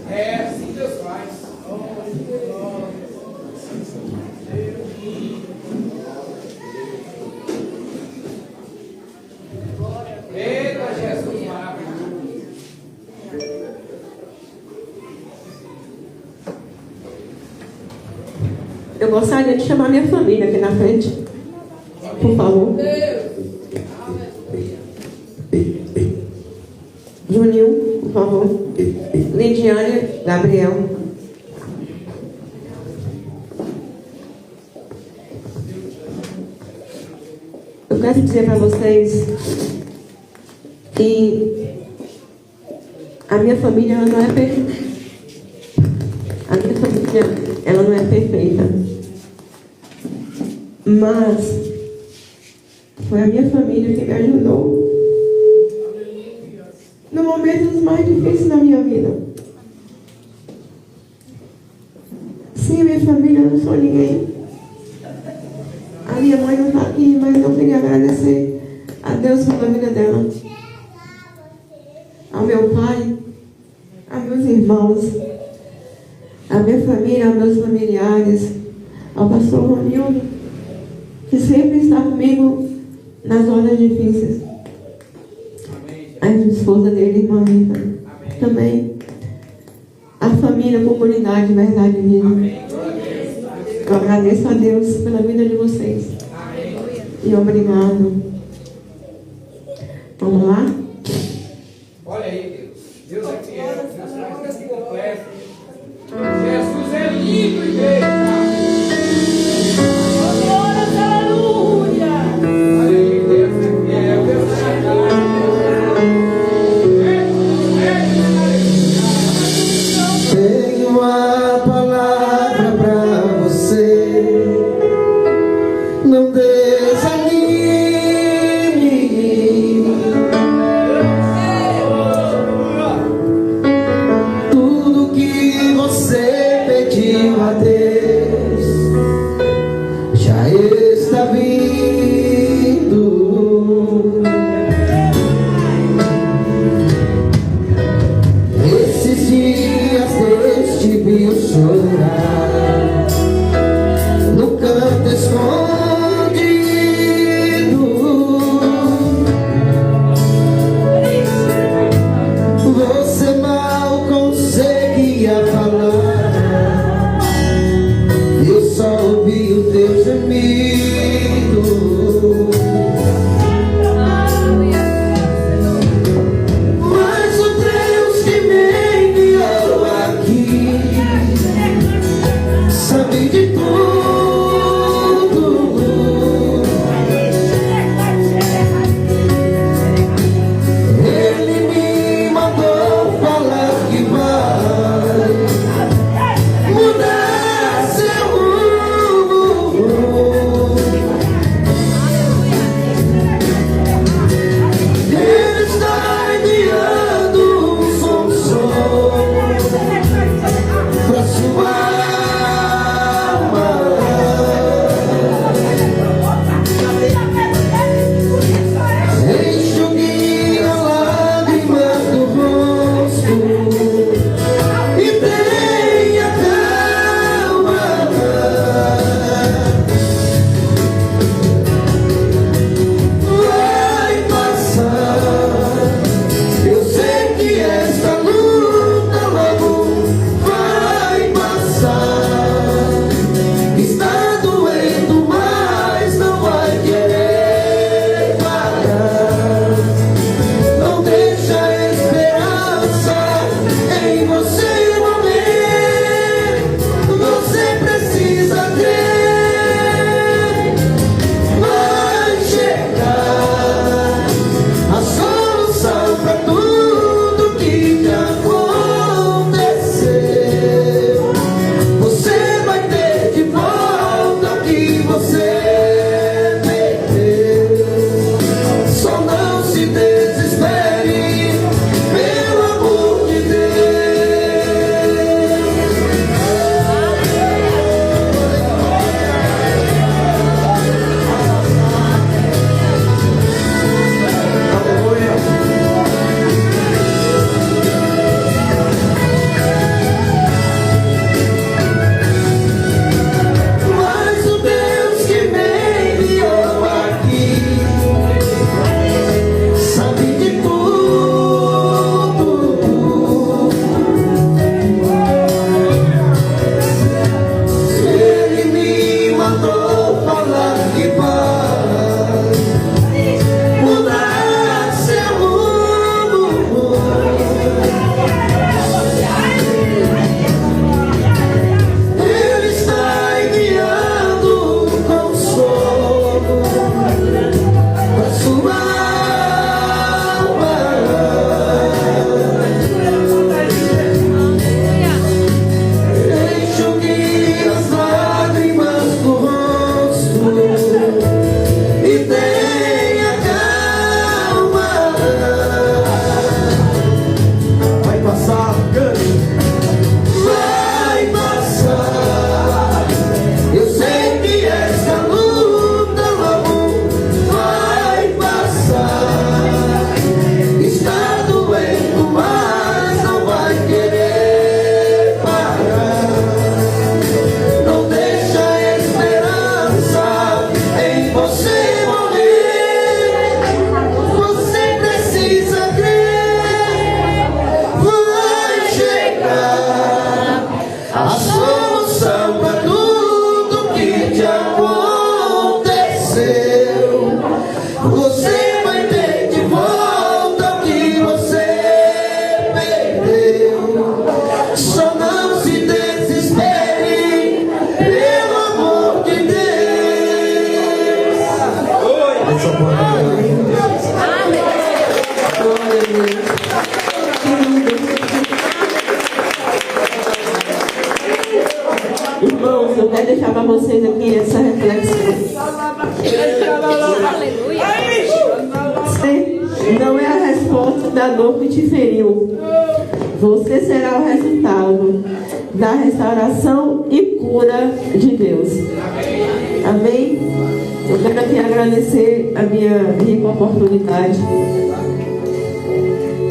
É, assim Deus faz. Eita, Jesus maravilhoso. Eu gostaria de chamar minha família aqui na frente. Por favor. Juninho, por favor. Lidiane, Gabriel. Eu quero dizer para vocês que a minha família ela não é perfeita. A minha família ela não é perfeita. Mas foi a minha família que me ajudou no momentos mais difíceis da minha vida. Sem a minha família eu não sou ninguém. A minha mãe não está aqui, mas eu queria agradecer a Deus pela vida dela, ao meu pai, aos meus irmãos, à minha família, aos meus familiares, ao pastor Ronildo, que sempre está comigo nas horas difíceis. A esposa dele, irmã Rita, também. A família, a comunidade, Verdade e Vida. Eu agradeço a Deus pela vida de vocês. E obrigado. Vamos lá? Olha aí, Deus. Deus é fiel. Deus faz tudo completo. Jesus é lindo, igreja. Tenho a palavra pra você. Não desanime. Tudo que você pediu a Deus já está vindo. Esses dias Deus te viu chorar no canto escondido. Você mal conseguia falar, a solução para tudo que te aconteceu. Você vai ter de volta o que você perdeu. Só não se desespere, pelo amor de Deus. Essa Irmãos, eu quero deixar para vocês aqui essa reflexão. Você não é a resposta da dor que te feriu. Você será o resultado da restauração e cura de Deus. Amém? Eu quero aqui agradecer a minha rica oportunidade.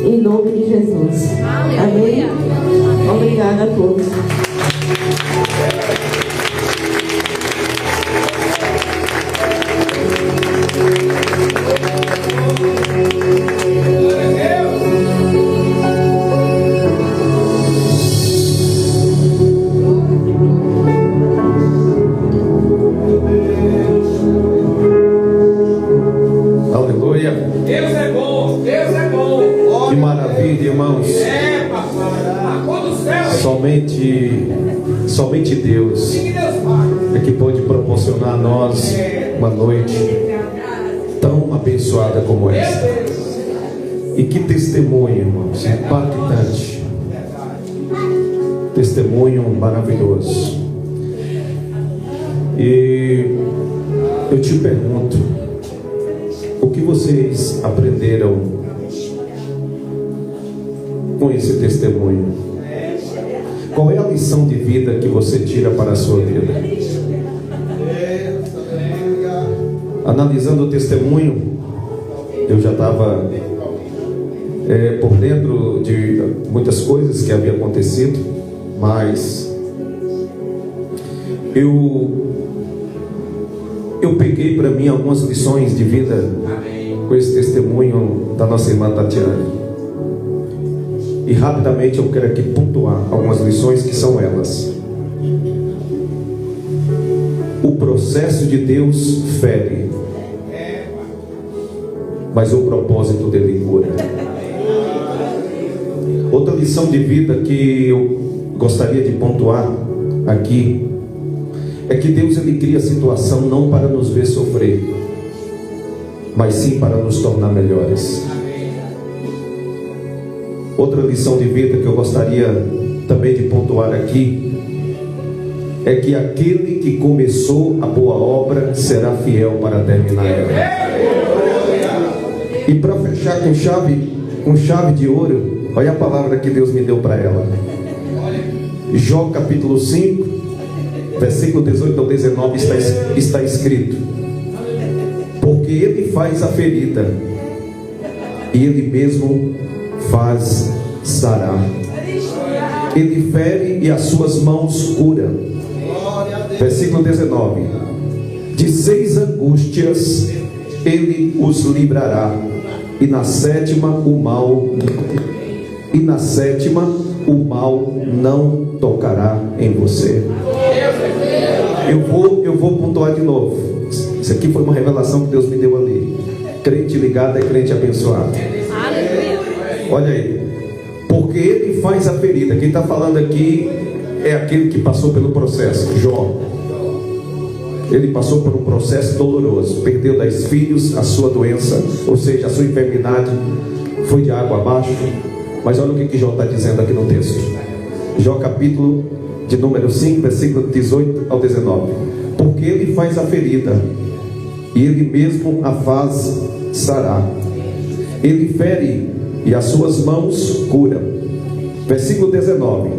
Em nome de Jesus. Amém? Obrigada a todos. Aleluia. Deus é bom, Deus é bom. Que maravilha, irmãos. É, papai. A cor do céu. Somente Deus Que Deus faz. é que pode proporcionar a nós uma noite tão abençoada como essa. E que testemunho, irmãos, impactante. Testemunho maravilhoso. E eu te pergunto, o que vocês aprenderam com esse testemunho? Qual é a lição de vida que você tira para a sua vida? Analisando o testemunho, eu já estava por dentro de muitas coisas que haviam acontecido, mas eu peguei para mim algumas lições de vida com esse testemunho da nossa irmã Tatiane. E rapidamente eu quero aqui pontuar algumas lições que são elas. O processo de Deus fere, mas o propósito dele cura. Outra lição de vida que eu gostaria de pontuar aqui é que Deus ele cria a situação não para nos ver sofrer, mas sim para nos tornar melhores. Outra lição de vida que eu gostaria também de pontuar aqui é que aquele que começou a boa obra será fiel para terminar ela. E para fechar com chave de ouro, olha a palavra que Deus me deu para ela. Jó capítulo 5, versículo 18 ao 19 está escrito: porque ele faz a ferida e ele mesmo faz sarar. Ele fere e as suas mãos curam. Versículo 19: de 6 angústias ele os livrará, e na sétima o mal não tocará em você. Eu vou pontuar de novo. Isso aqui foi uma revelação que Deus me deu ali. Crente ligado é crente abençoado. Olha aí. Porque ele faz a ferida. Quem está falando aqui é aquele que passou pelo processo. Jó. Ele passou por um processo doloroso. Perdeu 10 filhos, a sua doença, ou seja, a sua enfermidade foi de água abaixo. Mas olha o que Jó está dizendo aqui no texto. Jó capítulo de número 5, versículo 18 ao 19. Porque ele faz a ferida e ele mesmo a faz sarar. Ele fere e as suas mãos curam. Versículo 19: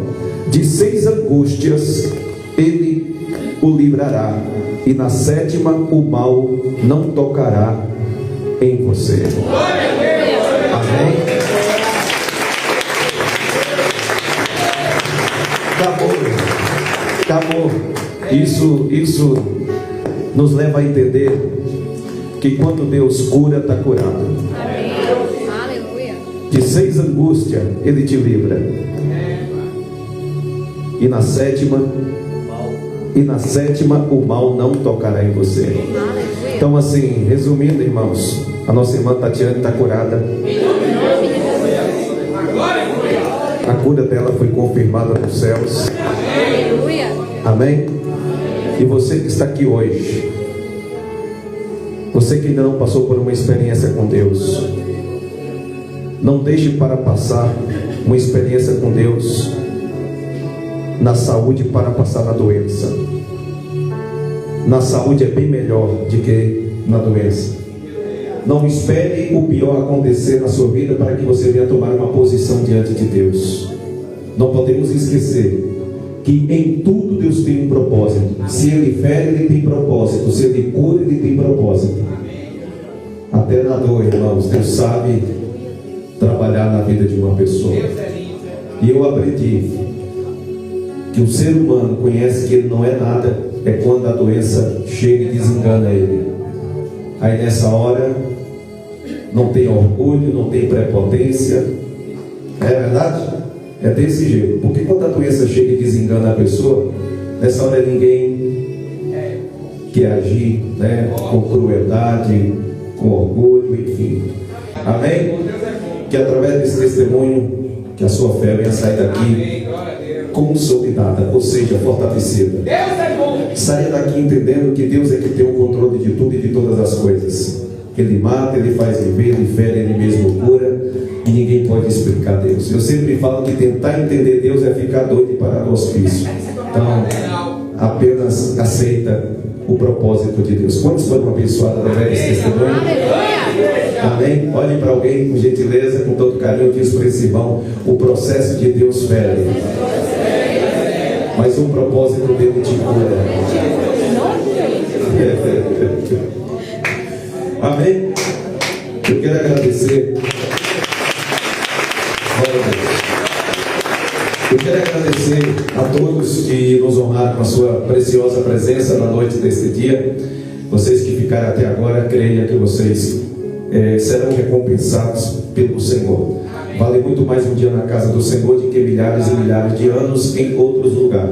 de 6 angústias ele o livrará, e na sétima o mal não tocará em você. Amém? Acabou. Isso nos leva a entender que quando Deus cura, está curado. De 6 angústias ele te livra. E na sétima, o mal não tocará em você. Então, assim, resumindo, irmãos, a nossa irmã Tatiane está curada. A cura dela foi confirmada nos céus. Amém? E você que está aqui hoje, você que ainda não passou por uma experiência com Deus, não deixe para passar uma experiência com Deus na saúde para passar na doença. Na saúde é bem melhor do que na doença. Não espere o pior acontecer na sua vida para que você venha tomar uma posição diante de Deus. Não podemos esquecer que em tudo Deus tem um propósito. Se Ele fere, Ele tem propósito. Se Ele cura, Ele tem propósito. Até na dor, irmãos, Deus sabe trabalhar na vida de uma pessoa. E eu aprendi que o ser humano conhece que ele não é nada é quando a doença chega e desengana ele. Aí nessa hora não tem orgulho, não tem prepotência. É verdade? É desse jeito. Porque quando a doença chega e desengana a pessoa, nessa hora ninguém quer agir, né, com crueldade, com orgulho, enfim. Amém? Que através desse testemunho, que a sua fé venha sair daqui consolidada, ou seja, fortalecida. Saia daqui entendendo que Deus é que tem o controle de tudo e de todas as coisas. Ele mata, Ele faz viver, Ele fere, Ele mesmo cura, e ninguém pode explicar Deus. Eu sempre falo que tentar entender Deus é ficar doido e parar no hospício. Então, apenas aceita o propósito de Deus. Quantos foram abençoados através desse testemunho? Amém? Olhe para alguém com gentileza, com todo carinho, diz para esse irmão: o processo de Deus fere, mas o propósito dele te cura. Amém? Eu quero agradecer. Eu quero agradecer a todos que nos honraram com a sua preciosa presença na noite deste dia. Vocês que ficaram até agora, creia que vocês serão recompensados pelo Senhor. Vale muito mais um dia na casa do Senhor do que milhares e milhares de anos em outros lugares.